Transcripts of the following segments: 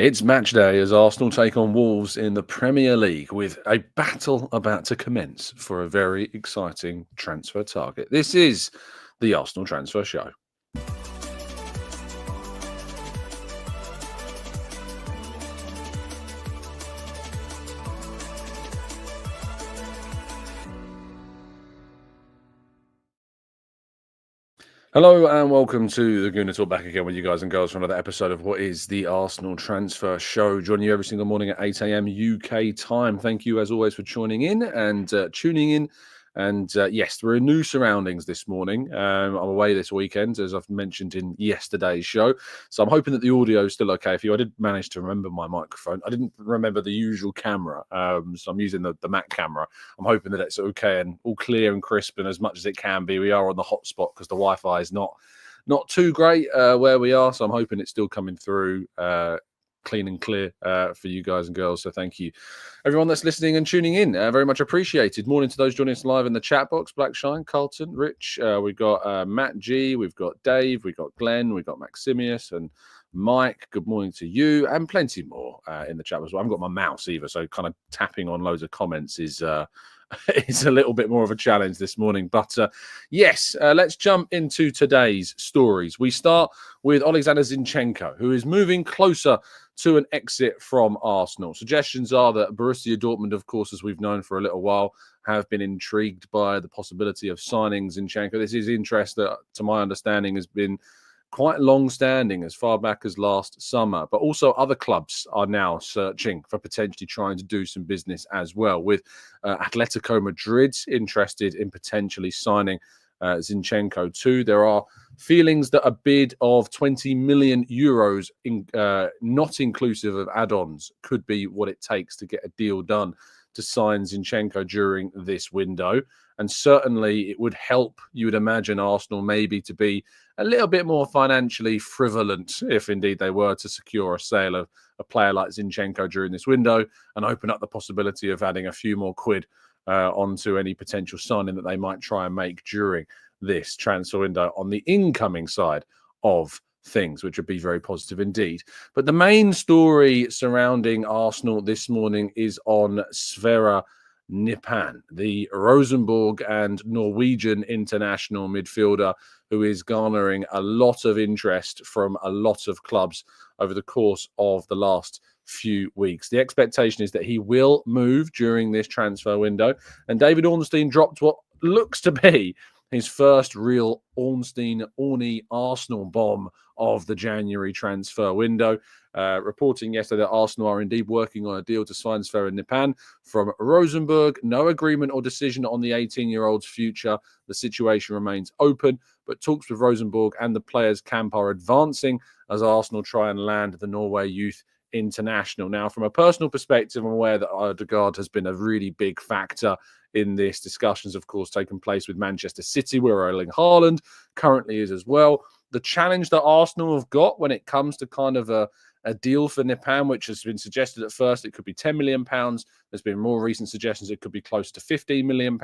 It's match day as Arsenal take on Wolves in the Premier League with a battle about to commence for a very exciting transfer target. This is the Arsenal Transfer Show. Hello and welcome to the Gooner Talk, back again with you guys and girls for another episode of what is the Arsenal Transfer Show. Joining you every single morning at 8 a.m. UK time. Thank you as always for tuning in and tuning in. And yes, we're in new surroundings this morning. I'm away this weekend, as I've mentioned in yesterday's show. So I'm hoping that the audio is still okay for you. I did manage to remember my microphone. I didn't remember the usual camera. So I'm using the Mac camera. I'm hoping that it's okay and all clear and crisp and as much as it can be. We are on the hotspot because the Wi-Fi is not too great where we are. So I'm hoping it's still coming through clean and clear for you guys and girls. So thank you, everyone that's listening and tuning in. Very much appreciated. Morning to those joining us live in the chat box. Blackshine, Carlton, Rich. We've got Matt G. We've got Dave. We've got Glenn. We've got Maximius and Mike. Good morning to you, and plenty more in the chat as well. I haven't got my mouse either, so kind of tapping on loads of comments is it's a little bit more of a challenge this morning. But yes, let's jump into today's stories. We start with Oleksandr Zinchenko, who is moving closer to an exit from Arsenal. Suggestions are that Borussia Dortmund, of course, as we've known for a little while, have been intrigued by the possibility of signing Zinchenko. This is interest that, to my understanding, has been quite long-standing as far back as last summer, but also other clubs are now searching for potentially trying to do some business as well, with Atletico Madrid interested in potentially signing Zinchenko too. There are feelings that a bid of 20 million euros, not inclusive of add-ons, could be what it takes to get a deal done to sign Zinchenko during this window. And certainly it would help, you would imagine, Arsenal maybe to be a little bit more financially frivolent if indeed they were to secure a sale of a player like Zinchenko during this window and open up the possibility of adding a few more quid onto any potential signing that they might try and make during this transfer window on the incoming side of things, which would be very positive indeed. But the main story surrounding Arsenal this morning is on Sverre Nypan, the Rosenborg and Norwegian international midfielder who is garnering a lot of interest from a lot of clubs over the course of the last few weeks. The expectation is that he will move during this transfer window, and David Ornstein dropped what looks to be his first real Ornstein-Orny Arsenal bomb of the January transfer window, reporting yesterday that Arsenal are indeed working on a deal to sign Sverre Nypan from Rosenborg. No agreement or decision on the 18-year-old's future. The situation remains open, but talks with Rosenborg and the players' camp are advancing as Arsenal try and land the Norway youth international. Now, from a personal perspective, I'm aware that Odegaard has been a really big factor in this. Discussions, of course, taken place with Manchester City, where Erling Haaland currently is as well. The challenge that Arsenal have got when it comes to kind of a deal for Nypan, which has been suggested at first, it could be £10 million. There's been more recent suggestions it could be close to £15 million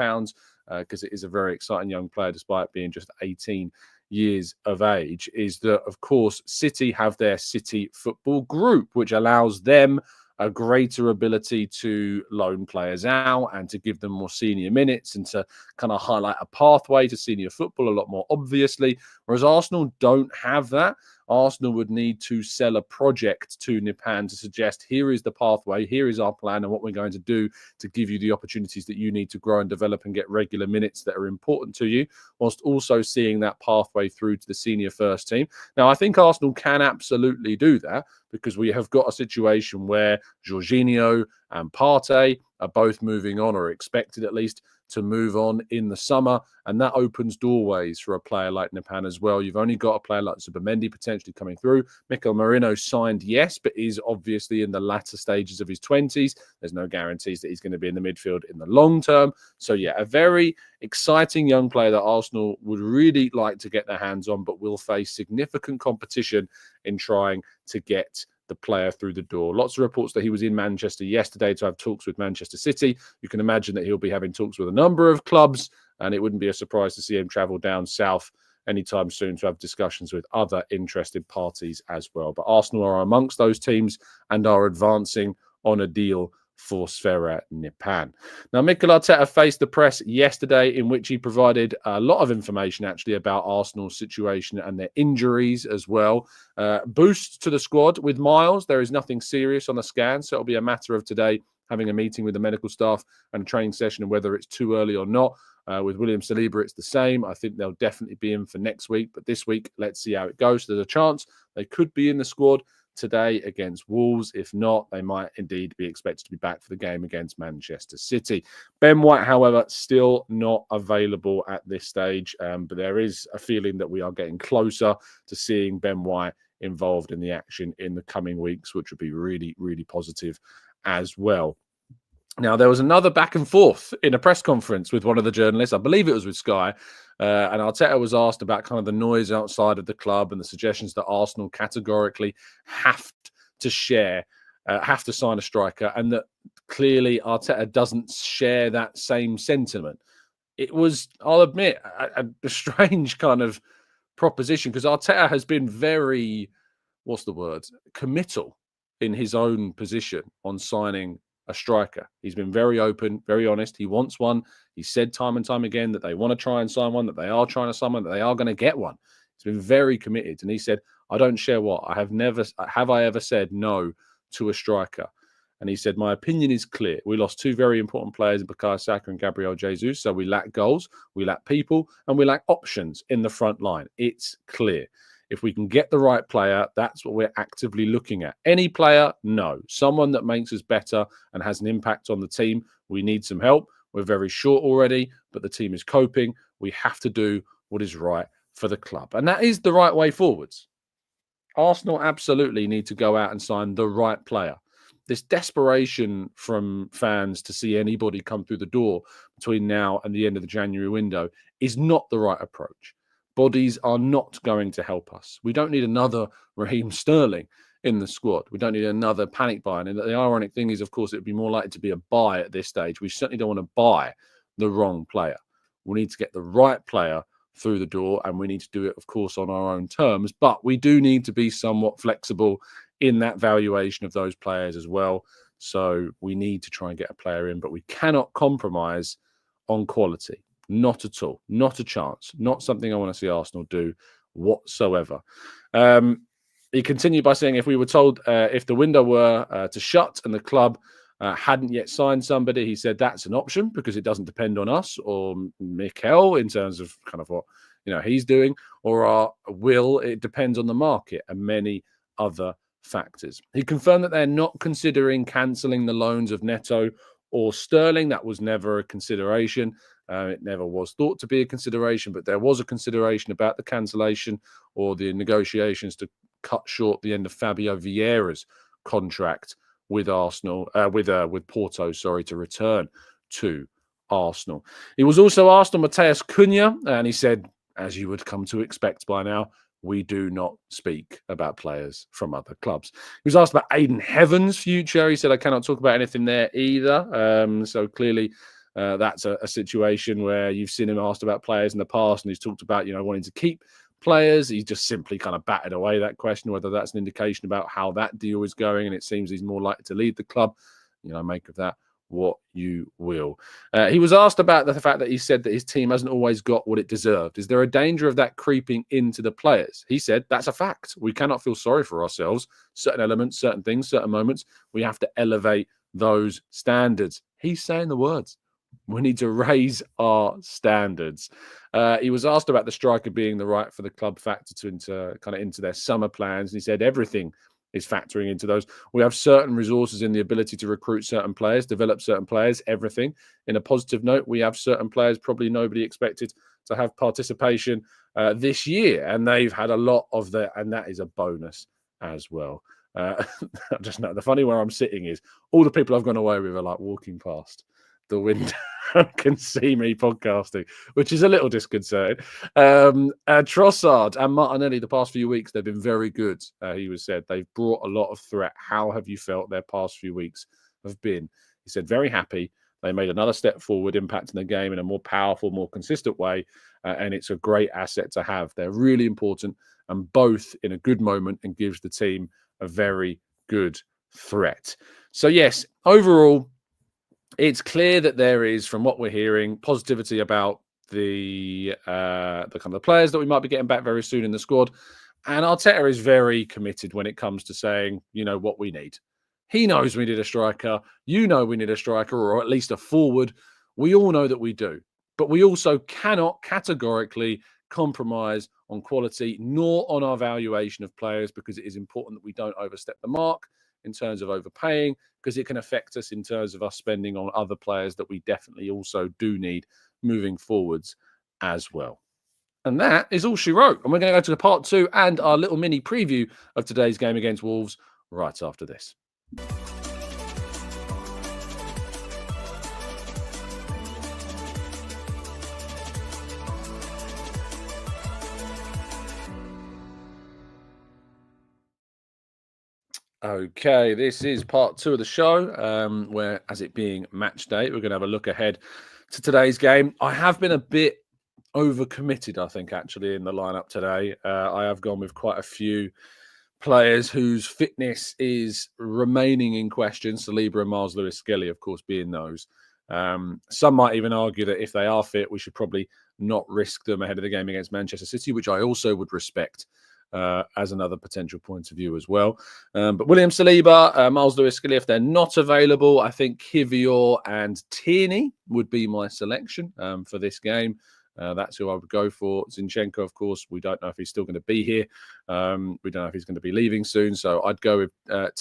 because it is a very exciting young player, despite being just 18 years of age, is that, of course, City have their City Football Group, which allows them a greater ability to loan players out and to give them more senior minutes and to kind of highlight a pathway to senior football a lot more obviously, whereas Arsenal don't have that. Arsenal would need to sell a project to Nypan to suggest, here is the pathway, here is our plan and what we're going to do to give you the opportunities that you need to grow and develop and get regular minutes that are important to you, whilst also seeing that pathway through to the senior first team. Now, I think Arsenal can absolutely do that because we have got a situation where Jorginho and Partey are both moving on, or expected at least to move on in the summer, and that opens doorways for a player like Nypan as well. You've only got a player like Zubimendi potentially coming through. Mikel Merino signed, yes, but is obviously in the latter stages of his 20s. There's no guarantees that he's going to be in the midfield in the long term. So yeah, a very exciting young player that Arsenal would really like to get their hands on, but will face significant competition in trying to get the player through the door. Lots of reports that he was in Manchester yesterday to have talks with Manchester City. You can imagine that he'll be having talks with a number of clubs, and it wouldn't be a surprise to see him travel down south anytime soon to have discussions with other interested parties as well. But Arsenal are amongst those teams and are advancing on a deal for Sverre Nypan. Now, Mikel Arteta faced the press yesterday, in which he provided a lot of information actually about Arsenal's situation and their injuries as well. Boost to the squad with Miles. There is nothing serious on the scan, so it'll be a matter of today having a meeting with the medical staff and a training session, and whether it's too early or not. With William Saliba, it's the same. I think they'll definitely be in for next week, but this week, let's see how it goes. There's a chance they could be in the squad today against Wolves. If not, they might indeed be expected to be back for the game against Manchester City. Ben White, however, still not available at this stage, but there is a feeling that we are getting closer to seeing Ben White involved in the action in the coming weeks, which would be really, really positive as well. Now, there was another back and forth in a press conference with one of the journalists. I believe it was with Sky. And Arteta was asked about kind of the noise outside of the club and the suggestions that Arsenal categorically have to sign a striker, and that clearly Arteta doesn't share that same sentiment. It was, I'll admit, a strange kind of proposition, because Arteta has been very, committal in his own position on signing a striker. He's been very open, very honest. He wants one. He said time and time again that they want to try and sign one, that they are trying to sign one, that they are going to get one. He's been very committed. And he said, I don't share what. Have I ever said no to a striker? And he said, my opinion is clear. We lost two very important players in Bukayo Saka and Gabriel Jesus. So we lack goals, we lack people, and we lack options in the front line. It's clear. If we can get the right player, that's what we're actively looking at. Any player? No. Someone that makes us better and has an impact on the team. We need some help. We're very short already, but the team is coping. We have to do what is right for the club. And that is the right way forwards. Arsenal absolutely need to go out and sign the right player. This desperation from fans to see anybody come through the door between now and the end of the January window is not the right approach. Bodies are not going to help us. We don't need another Raheem Sterling in the squad. We don't need another panic buy. And the ironic thing is, of course, it would be more likely to be a buy at this stage. We certainly don't want to buy the wrong player. We need to get the right player through the door, and we need to do it, of course, on our own terms. But we do need to be somewhat flexible in that valuation of those players as well. So we need to try and get a player in, but we cannot compromise on quality. Not at all. Not a chance. Not something I want to see Arsenal do whatsoever. He continued by saying, if we were told if the window were to shut and the club hadn't yet signed somebody, he said that's an option because it doesn't depend on us or Mikel in terms of kind of what he's doing, or our will. It depends on the market and many other factors. He confirmed that they're not considering cancelling the loans of Neto or Sterling. That was never a consideration. It never was thought to be a consideration, but there was a consideration about the cancellation or the negotiations to cut short the end of Fabio Vieira's contract with Arsenal, with Porto, to return to Arsenal. He was also asked on Matheus Cunha, and he said, as you would come to expect by now, we do not speak about players from other clubs. He was asked about Aiden Heaven's future. He said, I cannot talk about anything there either. So clearly, that's a situation where you've seen him asked about players in the past, and he's talked about, wanting to keep players. He just simply kind of batted away that question, whether that's an indication about how that deal is going. And it seems he's more likely to lead the club. Make of that what you will. He was asked about the fact that he said that his team hasn't always got what it deserved. Is there a danger of that creeping into the players? He said, that's a fact. We cannot feel sorry for ourselves. Certain elements, certain things, certain moments, we have to elevate those standards. He's saying the words. We need to raise our standards. He was asked about the striker being the right for the club factor into their summer plans. And he said everything is factoring into those. We have certain resources in the ability to recruit certain players, develop certain players, everything. In a positive note, we have certain players probably nobody expected to have participation this year. And they've had a lot of that, and that is a bonus as well. Just know the funny where I'm sitting is all the people I've gone away with are like walking past the window can see me podcasting, which is a little disconcerting. Trossard and Martinelli, the past few weeks, they've been very good. He was said they've brought a lot of threat. How have you felt their past few weeks have been? He said, very happy. They made another step forward, impacting the game in a more powerful, more consistent way. And it's a great asset to have. They're really important, and both in a good moment, and gives the team a very good threat. So yes, overall, it's clear that there is, from what we're hearing, positivity about the kind of players that we might be getting back very soon in the squad. And Arteta is very committed when it comes to saying, what we need. He knows we need a striker. You know we need a striker, or at least a forward. We all know that we do. But we also cannot categorically compromise on quality nor on our valuation of players, because it is important that we don't overstep the mark in terms of overpaying, because it can affect us in terms of us spending on other players that we definitely also do need moving forwards as well. And that is all she wrote. And we're going to go to the part 2 and our little mini preview of today's game against Wolves right after this. Okay, this is part 2 of the show, where, as it being match day, we're going to have a look ahead to today's game. I have been a bit overcommitted, I think, actually, in the lineup today. I have gone with quite a few players whose fitness is remaining in question. Saliba and Miles Lewis-Skelly, of course, being those. Some might even argue that if they are fit, we should probably not risk them ahead of the game against Manchester City, which I also would respect as another potential point of view as well. But William Saliba, Miles Lewis-Skelly, if they're not available, I think Kivior and Tierney would be my selection for this game. That's who I would go for. Zinchenko, of course, we don't know if he's still going to be here. We don't know if he's going to be leaving soon. So I'd go with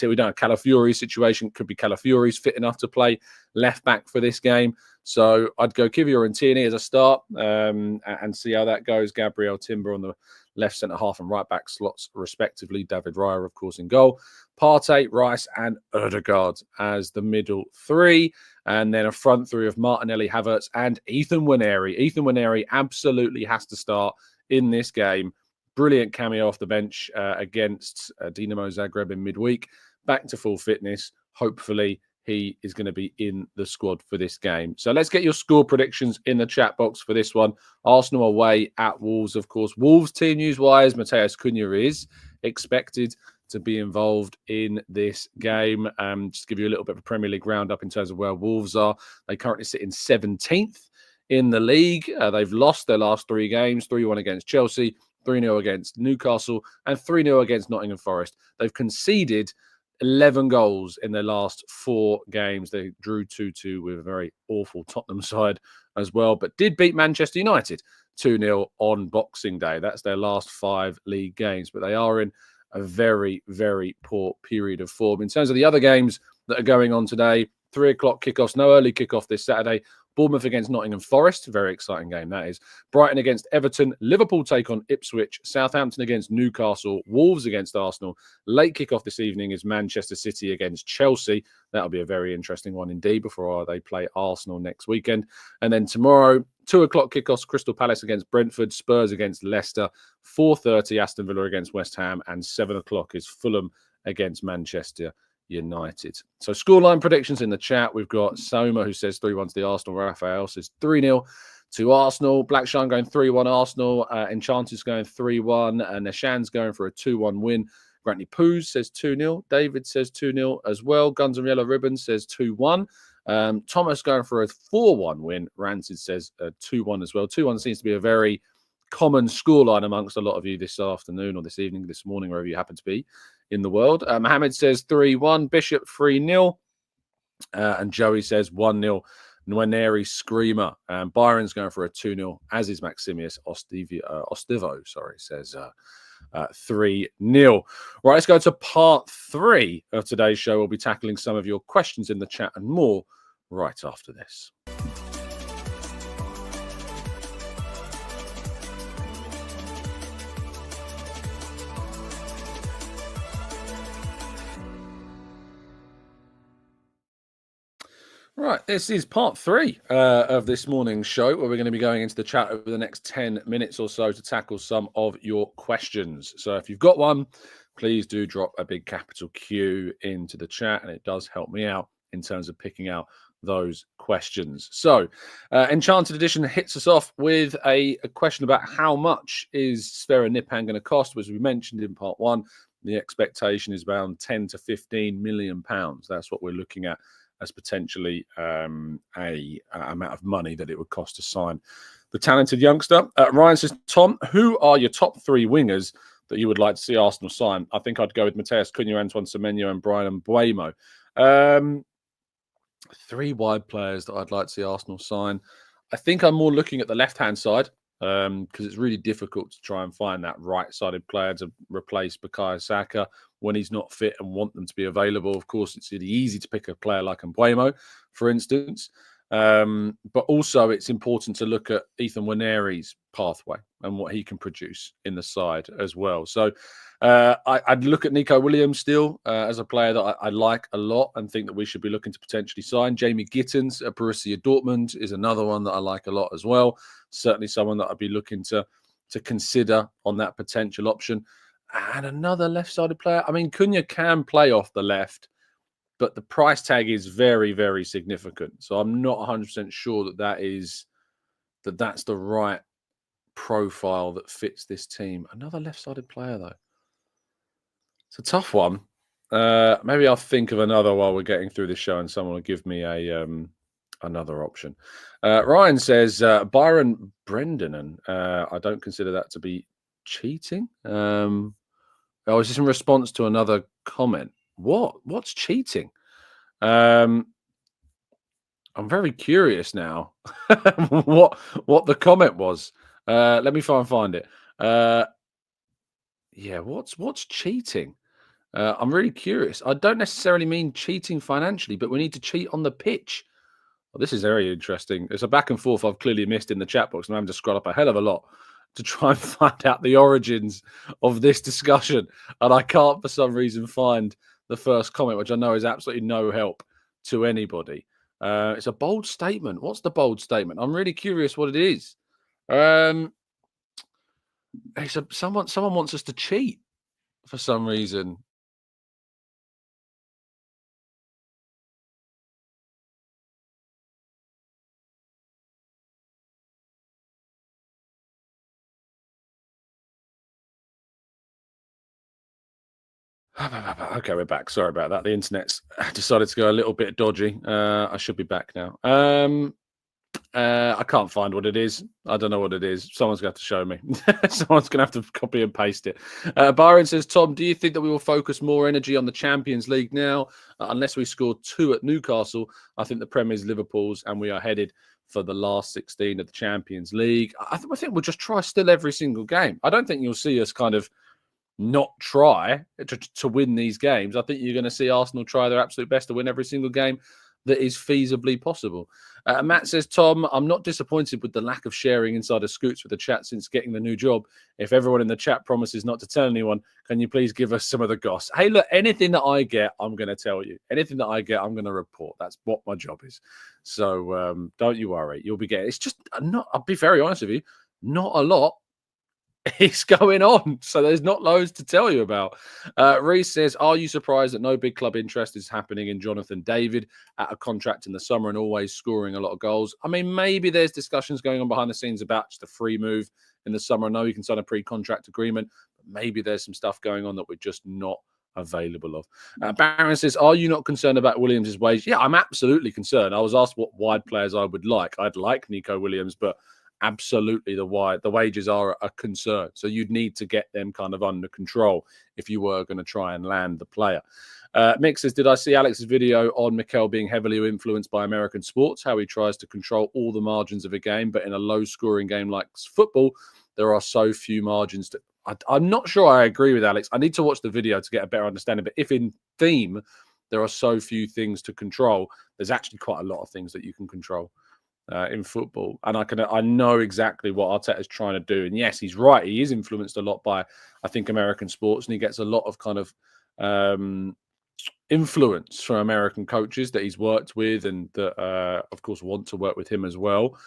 we don't have Calafiori's situation. Could be Calafiori's fit enough to play left back for this game. So I'd go Kivior and Tierney as a start and see how that goes. Gabriel Timber on the left centre half and right back slots respectively. David Raya, of course, in goal. Partey, Rice and Ødegaard as the middle three. And then a front three of Martinelli, Havertz and Ethan Nwaneri. Ethan Nwaneri absolutely has to start in this game. Brilliant cameo off the bench against Dinamo Zagreb in midweek. Back to full fitness. Hopefully he is going to be in the squad for this game. So let's get your score predictions in the chat box for this one. Arsenal away at Wolves, of course. Wolves team news-wise, Mateus Cunha is expected to be involved in this game. Just give you a little bit of a Premier League roundup in terms of where Wolves are. They currently sit in 17th in the league. They've lost their last 3 games, 3-1 against Chelsea, 3-0 against Newcastle, and 3-0 against Nottingham Forest. They've conceded 11 goals in their last 4 games. They drew 2-2 with a very awful Tottenham side as well, but did beat Manchester United 2-0 on Boxing Day. That's their last 5 league games, but they are in a very, very poor period of form. In terms of the other games that are going on today, 3 o'clock kickoffs, no early kickoff this Saturday. Bournemouth against Nottingham Forest, very exciting game that is. Brighton against Everton, Liverpool take on Ipswich, Southampton against Newcastle, Wolves against Arsenal. Late kickoff this evening is Manchester City against Chelsea. That'll be a very interesting one indeed before they play Arsenal next weekend. And then tomorrow, 2 o'clock kickoffs, Crystal Palace against Brentford, Spurs against Leicester, 4:30 Aston Villa against West Ham, and 7 o'clock is Fulham against Manchester United. So scoreline predictions in the chat. We've got Soma who says 3-1 to the Arsenal. Raphael says 3-0 to Arsenal. Blackshine going 3-1 Arsenal. Enchanted going 3-1. And Nishan's going for a 2-1 win. Grantley Poos says 2-0. David says 2-0 as well. Guns and Yellow Ribbon says 2-1. Thomas going for a 4-1 win. Rancid says 2-1 as well. 2-1 seems to be a very common scoreline amongst a lot of you this afternoon or this evening, this morning, wherever you happen to be in the world. Mohammed says 3-1. Bishop 3-0. And Joey says 1-0. Nwaneri Screamer. Byron's going for a 2-0, as is Maximius Ostivo, says 3-0. Right, let's go to part 3 of today's show. We'll be tackling some of your questions in the chat and more right after this. Right, this is part 3 of this morning's show, where we're going to be going into the chat over the next 10 minutes or so to tackle some of your questions. So if you've got one, please do drop a big capital Q into the chat, and it does help me out in terms of picking out those questions. So Enchanted Edition hits us off with a question about how much is Sverre Nypan going to cost. As we mentioned in part one, the expectation is around 10 to 15 million pounds. That's what we're looking at as potentially a amount of money that it would cost to sign the talented youngster. Ryan says, Tom, who are your top three wingers that you would like to see Arsenal sign? I think I'd go with Mateus Cunha, Antoine Semenyo, and Brian Mbeumo. Three wide players that I'd like to see Arsenal sign. I think I'm more looking at the left-hand side because it's really difficult to try and find that right-sided player to replace Bukayo Saka when he's not fit and want them to be available. Of course, it's really easy to pick a player like Mbeumo, for instance. But also it's important to look at Ethan Nwaneri's pathway and what he can produce in the side as well. So I'd look at Nico Williams still as a player that I like a lot and think that we should be looking to potentially sign. Jamie Gittins at Borussia Dortmund is another one that I like a lot as well. Certainly someone that I'd be looking to consider on that potential option. And another left-sided player. I mean, Cunha can play off the left, but the price tag is very, very significant. So I'm not 100% sure that's the right profile that fits this team. Another left-sided player, though. It's a tough one. Maybe I'll think of another while we're getting through the show and someone will give me another option. Ryan says, Byron Brendan, I don't consider that to be cheating. I was just in response to another comment. What's cheating? I'm very curious now what the comment was. Let me try and find it. Yeah, what's cheating? I'm really curious. I don't necessarily mean cheating financially, but we need to cheat on the pitch. Well, this is very interesting. It's a back and forth I've clearly missed in the chat box, and I'm having to scroll up a hell of a lot to try and find out the origins of this discussion. And I can't, for some reason, find the first comment, which I know is absolutely no help to anybody. It's a bold statement. What's the bold statement? I'm really curious what it is. Someone wants us to cheat for some reason. Okay, we're back. Sorry about that. The internet's decided to go a little bit dodgy. I should be back now. I can't find what it is. I don't know what it is. Someone's going to have to show me. Someone's going to have to copy and paste it. Byron says, Tom, do you think that we will focus more energy on the Champions League now? Unless we score 2 at Newcastle, I think the Premier is Liverpool's and we are headed for the last 16 of the Champions League. I think we'll just try still every single game. I don't think you'll see us kind of not try to win these games. I think you're going to see Arsenal try their absolute best to win every single game that is feasibly possible. Matt says, Tom, I'm not disappointed with the lack of sharing insider scoops with the chat since getting the new job. If everyone in the chat promises not to tell anyone, can you please give us some of the goss? Hey, look, anything that I get, I'm going to tell you. Anything that I get, I'm going to report. That's what my job is. So don't you worry. You'll be getting, it's just not, I'll be very honest with you, not a lot is going on, so there's not loads to tell you about. Reese says, are you surprised that no big club interest is happening in Jonathan David at a contract in the summer and always scoring a lot of goals? I mean, maybe there's discussions going on behind the scenes about just a free move in the summer. I know you can sign a pre-contract agreement, but maybe there's some stuff going on that we're just not available of. Baron says, are you not concerned about Williams' wage? Yeah, I'm absolutely concerned. I was asked what wide players I would like. I'd like Nico Williams, but absolutely the wages are a concern. So you'd need to get them kind of under control if you were going to try and land the player. Mick says, did I see Alex's video on Mikel being heavily influenced by American sports, how he tries to control all the margins of a game, but in a low-scoring game like football, there are so few margins. I'm not sure I agree with Alex. I need to watch the video to get a better understanding. But if in theme, there are so few things to control, there's actually quite a lot of things that you can control in football. And I know exactly what Arteta is trying to do. And yes, he's right. He is influenced a lot by, I think, American sports, and he gets a lot of kind of influence from American coaches that he's worked with and that, of course, want to work with him as well.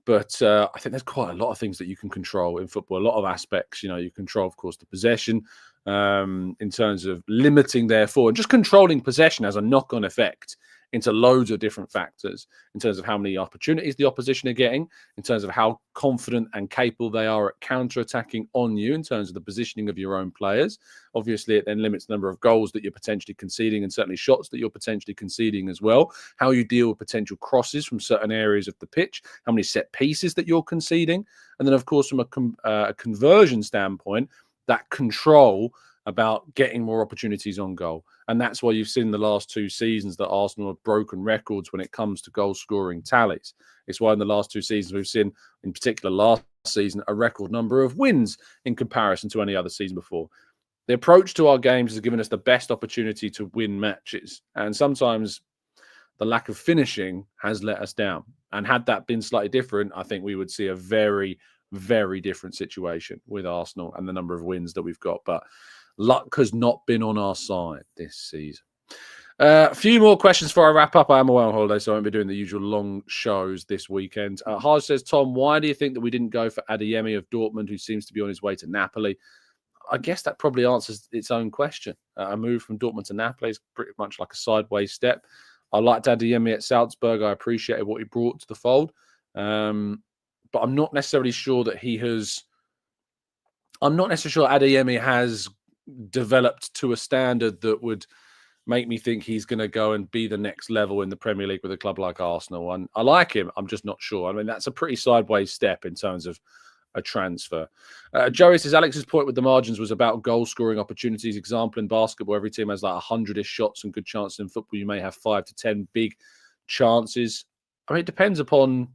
But I think there's quite a lot of things that you can control in football. A lot of aspects, you control, of course, the possession in terms of limiting, therefore, and just controlling possession has a knock-on effect into loads of different factors in terms of how many opportunities the opposition are getting, in terms of how confident and capable they are at counter-attacking on you, in terms of the positioning of your own players. Obviously, it then limits the number of goals that you're potentially conceding and certainly shots that you're potentially conceding as well. How you deal with potential crosses from certain areas of the pitch, how many set pieces that you're conceding. And then, of course, from a conversion standpoint, that control about getting more opportunities on goal. And that's why you've seen the last 2 seasons that Arsenal have broken records when it comes to goal scoring tallies. It's why in the last 2 seasons we've seen, in particular last season, a record number of wins in comparison to any other season before. The approach to our games has given us the best opportunity to win matches. And sometimes the lack of finishing has let us down. And had that been slightly different, I think we would see a very, very different situation with Arsenal and the number of wins that we've got. But luck has not been on our side this season. A few more questions before I wrap up. I am away on holiday, so I won't be doing the usual long shows this weekend. Harj says, Tom, why do you think that we didn't go for Adeyemi of Dortmund, who seems to be on his way to Napoli? I guess that probably answers its own question. A move from Dortmund to Napoli is pretty much like a sideways step. I liked Adeyemi at Salzburg. I appreciated what he brought to the fold. But I'm not necessarily sure that he has... I'm not necessarily sure Adeyemi has developed to a standard that would make me think he's going to go and be the next level in the Premier League with a club like Arsenal. And I like him. I'm just not sure. I mean, that's a pretty sideways step in terms of a transfer. Joey says, Alex's point with the margins was about goal-scoring opportunities. Example, in basketball, every team has like 100-ish shots and good chances. In football, you may have 5 to 10 big chances. I mean, it depends upon,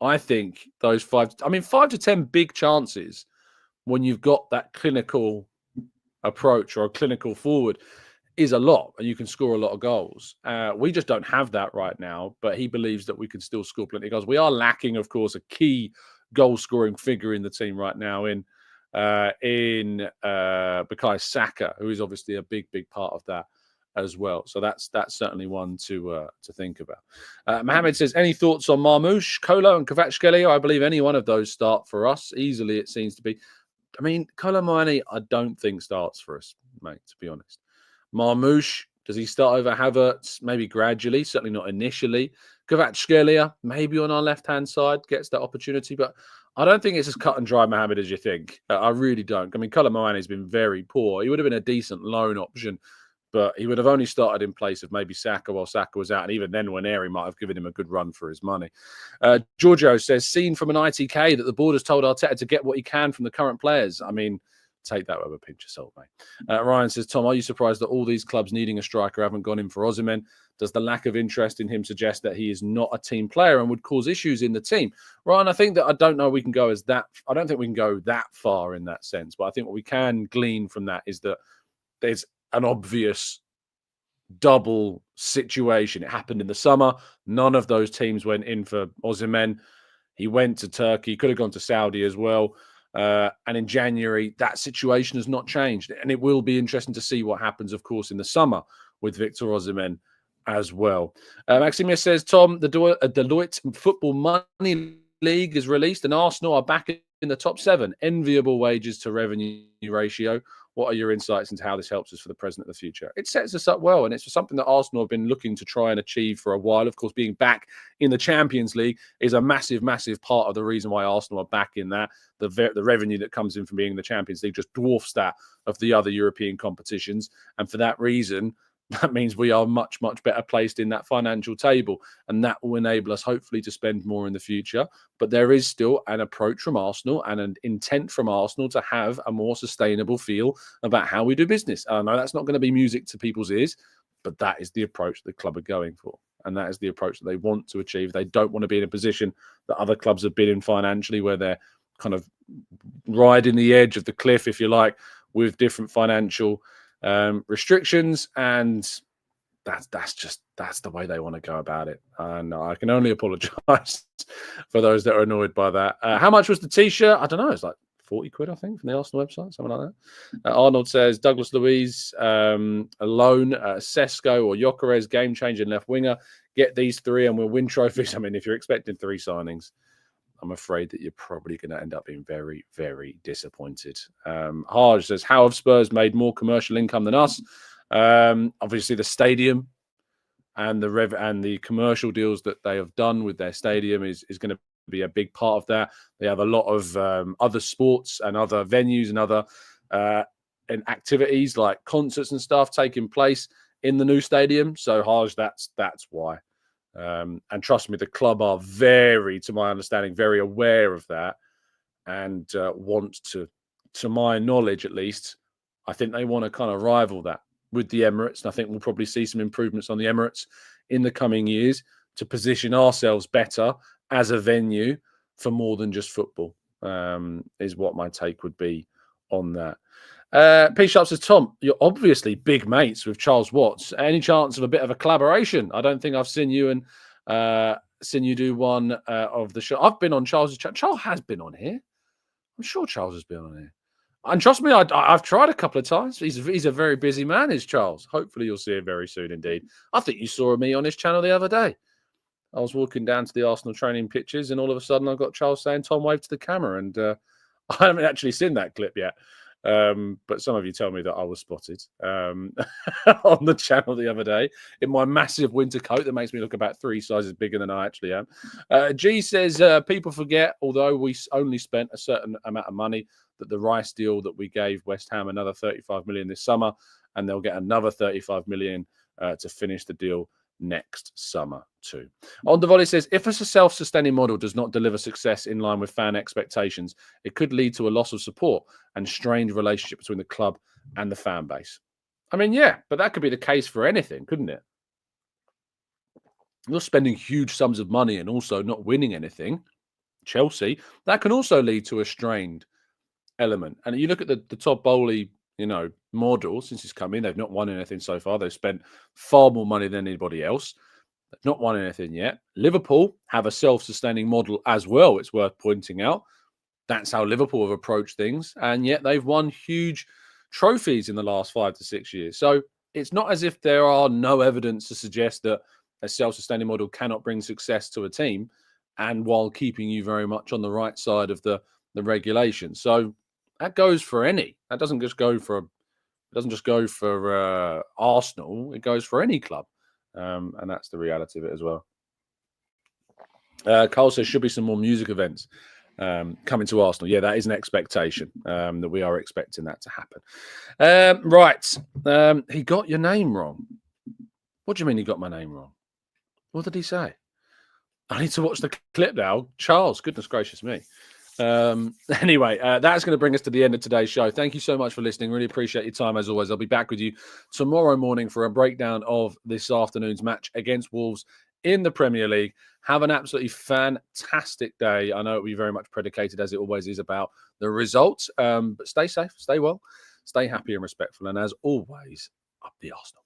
I think, those 5 to 10 big chances when you've got that clinical approach or a clinical forward is a lot, and you can score a lot of goals. We just don't have that right now, but he believes that we can still score plenty of goals. We are lacking, of course, a key goal-scoring figure in the team right now in Bukayo Saka, who is obviously a big part of that as well. So that's certainly one to think about. Mohammed says, any thoughts on Marmoush, Kolo and Lewis-Skelly? I believe any one of those start for us. Easily, it seems to be. I mean, Kolo Muani, I don't think starts for us, mate, to be honest. Marmoush, does he start over Havertz? Maybe gradually, certainly not initially. Lewis-Skelly, maybe on our left-hand side, gets that opportunity. But I don't think it's as cut and dry, Mohammed, as you think. I really don't. I mean, Kolo Muani has been very poor. He would have been a decent loan option, but he would have only started in place of maybe Saka while Saka was out. And even then, Waneri might have given him a good run for his money. Giorgio says, seen from an ITK that the board has told Arteta to get what he can from the current players. I mean, take that with a pinch of salt, mate. Ryan says, Tom, are you surprised that all these clubs needing a striker haven't gone in for Osimhen? Does the lack of interest in him suggest that he is not a team player and would cause issues in the team? Ryan, I think that I don't think we can go that far in that sense. But I think what we can glean from that is that there's an obvious double situation. It happened in the summer. None of those teams went in for Osimhen. He went to Turkey, could have gone to Saudi as well. And in January, that situation has not changed. And it will be interesting to see what happens, of course, in the summer with Victor Osimhen as well. Maximia says, Tom, the Deloitte Football Money League is released and Arsenal are back in the top 7. Enviable wages to revenue ratio. What are your insights into how this helps us for the present and the future? It sets us up well, and it's something that Arsenal have been looking to try and achieve for a while. Of course, being back in the Champions League is a massive part of the reason why Arsenal are back in that. The revenue that comes in from being in the Champions League just dwarfs that of the other European competitions. And for that reason, that means we are much better placed in that financial table. And that will enable us, hopefully, to spend more in the future. But there is still an approach from Arsenal and an intent from Arsenal to have a more sustainable feel about how we do business. I know that's not going to be music to people's ears, but that is the approach the club are going for. And that is the approach that they want to achieve. They don't want to be in a position that other clubs have been in financially, where they're kind of riding the edge of the cliff, if you like, with different financial restrictions, and that's the way they want to go about it. And I can only apologise for those that are annoyed by that. How much was the t-shirt? I don't know. It's like 40 quid, I think, from the Arsenal website, something like that. Arnold says, Douglas Luiz, alone, Sesko or Gyökeres, game-changing left winger. Get these 3 and we'll win trophies. I mean, if you're expecting 3 signings, I'm afraid that you're probably going to end up being very, very disappointed. Harj says, how have Spurs made more commercial income than us? Obviously, the stadium and the commercial deals that they have done with their stadium is going to be a big part of that. They have a lot of other sports and other venues and other and activities like concerts and stuff taking place in the new stadium. So Haj, that's why. And trust me, the club are to my understanding, very aware of that and want to my knowledge at least, I think they want to kind of rival that with the Emirates. And I think we'll probably see some improvements on the Emirates in the coming years to position ourselves better as a venue for more than just football, is what my take would be on that. P Sharp says, Tom, you're obviously big mates with Charles Watts. Any chance of a bit of a collaboration? I don't think I've seen you do one of the show. I've been on Charles' chat. Charles has been on here. I'm sure Charles has been on here. And trust me, I've tried a couple of times. He's a very busy man, is Charles. Hopefully you'll see him very soon indeed. I think you saw me on his channel the other day. I was walking down to the Arsenal training pitches and all of a sudden I got Charles saying, Tom, wave to the camera. And I haven't actually seen that clip yet. But some of you tell me that I was spotted on the channel the other day in my massive winter coat that makes me look about 3 sizes bigger than I actually am. G says, people forget, although we only spent a certain amount of money, that the Rice deal that we gave West Ham another 35 million this summer, and they'll get another 35 million to finish the deal next summer too. On the volley says, if a self-sustaining model does not deliver success in line with fan expectations, it could lead to a loss of support and strained relationship between the club and the fan base. I mean, yeah, but that could be the case for anything, couldn't it? You're spending huge sums of money and also not winning anything. Chelsea, that can also lead to a strained element. And you look at the Todd Bowley, model since he's come in, they've not won anything so far. They've spent far more money than anybody else. They've not won anything yet. Liverpool have a self-sustaining model as well. It's worth pointing out. That's how Liverpool have approached things. And yet they've won huge trophies in the last 5 to 6 years. So it's not as if there are no evidence to suggest that a self-sustaining model cannot bring success to a team and while keeping you very much on the right side of the regulation. So that goes for any. That doesn't just go for Arsenal. It goes for any club, and that's the reality of it as well. Carl says should be some more music events coming to Arsenal. Yeah, that is an expectation that we are expecting that to happen. Right, he got your name wrong. What do you mean he got my name wrong? What did he say? I need to watch the clip now. Charles, goodness gracious me. Anyway, that's going to bring us to the end of today's show. Thank you so much for listening. Really appreciate your time as always. I'll be back with you tomorrow morning for a breakdown of this afternoon's match against Wolves in the Premier League. Have an absolutely fantastic day. I know it'll be very much predicated, as it always is, about the results. But stay safe, stay well, stay happy and respectful. And as always, up the Arsenal.